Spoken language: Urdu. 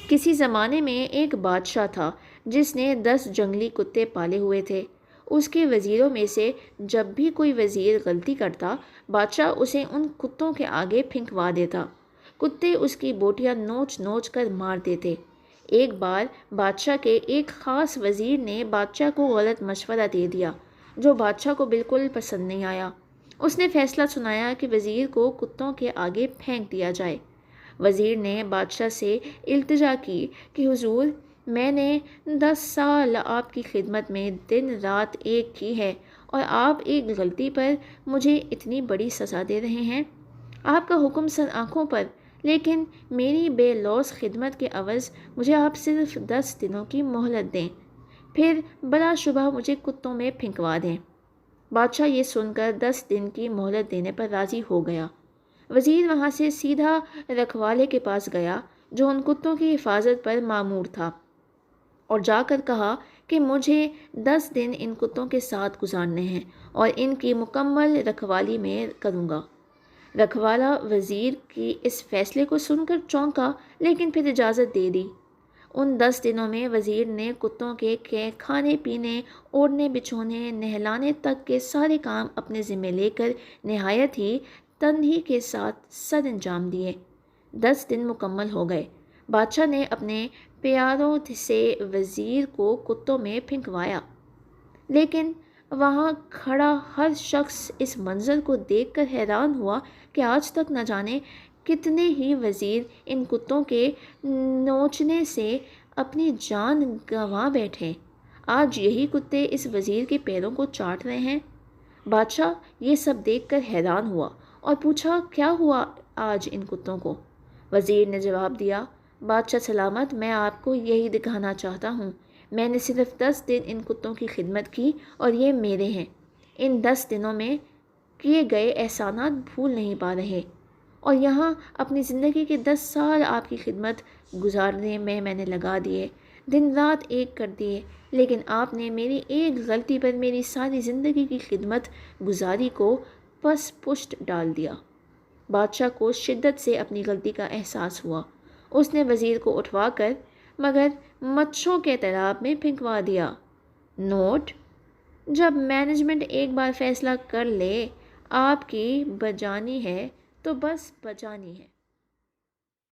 کسی زمانے میں ایک بادشاہ تھا جس نے 10 جنگلی کتے پالے ہوئے تھے۔ اس کے وزیروں میں سے جب بھی کوئی وزیر غلطی کرتا، بادشاہ اسے ان کتوں کے آگے پھینکوا دیتا۔ کتے اس کی بوٹیاں نوچ نوچ کر مار دیتے۔ ایک بار بادشاہ کے ایک خاص وزیر نے بادشاہ کو غلط مشورہ دے دیا جو بادشاہ کو بالکل پسند نہیں آیا۔ اس نے فیصلہ سنایا کہ وزیر کو کتوں کے آگے پھینک دیا جائے۔ وزیر نے بادشاہ سے التجا کی کہ حضور، میں نے 10 سال آپ کی خدمت میں دن رات ایک کی ہے اور آپ ایک غلطی پر مجھے اتنی بڑی سزا دے رہے ہیں۔ آپ کا حکم سر آنکھوں پر، لیکن میری بے لوث خدمت کے عوض مجھے آپ صرف 10 دنوں کی مہلت دیں، پھر بلا شبہ مجھے کتوں میں پھینکوا دیں۔ بادشاہ یہ سن کر 10 دن کی مہلت دینے پر راضی ہو گیا۔ وزیر وہاں سے سیدھا رکھوالے کے پاس گیا جو ان کتوں کی حفاظت پر مامور تھا، اور جا کر کہا کہ مجھے 10 دن ان کتوں کے ساتھ گزارنے ہیں اور ان کی مکمل رکھوالی میں کروں گا۔ رکھوالا وزیر کی اس فیصلے کو سن کر چونکا، لیکن پھر اجازت دے دی۔ ان 10 دنوں میں وزیر نے کتوں کے کھانے پینے، اوڑھنے بچھونے، نہلانے تک کے سارے کام اپنے ذمہ لے کر نہایت ہی تندہی کے ساتھ سر انجام دیے۔ 10 دن مکمل ہو گئے۔ بادشاہ نے اپنے پیاروں سے وزیر کو کتوں میں پھینکوایا، لیکن وہاں کھڑا ہر شخص اس منظر کو دیکھ کر حیران ہوا کہ آج تک نہ جانے کتنے ہی وزیر ان کتوں کے نوچنے سے اپنی جان گنوا بیٹھے۔ آج یہی کتے اس وزیر کے پیروں کو چاٹ رہے ہیں۔ بادشاہ یہ سب دیکھ کر حیران ہوا اور پوچھا، کیا ہوا آج ان کتوں کو؟ وزیر نے جواب دیا، بادشاہ سلامت، میں آپ کو یہی دکھانا چاہتا ہوں، میں نے صرف 10 دن ان کتوں کی خدمت کی اور یہ میرے ہیں۔ ان 10 دنوں میں کیے گئے احسانات بھول نہیں پا رہے، اور یہاں اپنی زندگی کے 10 سال آپ کی خدمت گزارنے میں نے لگا دیے، دن رات ایک کر دیے، لیکن آپ نے میری ایک غلطی پر میری ساری زندگی کی خدمت گزاری کو پس پشت ڈال دیا۔ بادشاہ کو شدت سے اپنی غلطی کا احساس ہوا۔ اس نے وزیر کو اٹھوا کر مگر مچھوں کے تالاب میں پھینکوا دیا۔ نوٹ: جب مینجمنٹ ایک بار فیصلہ کر لے آپ کی بجانی ہے تو بس بجانی ہے۔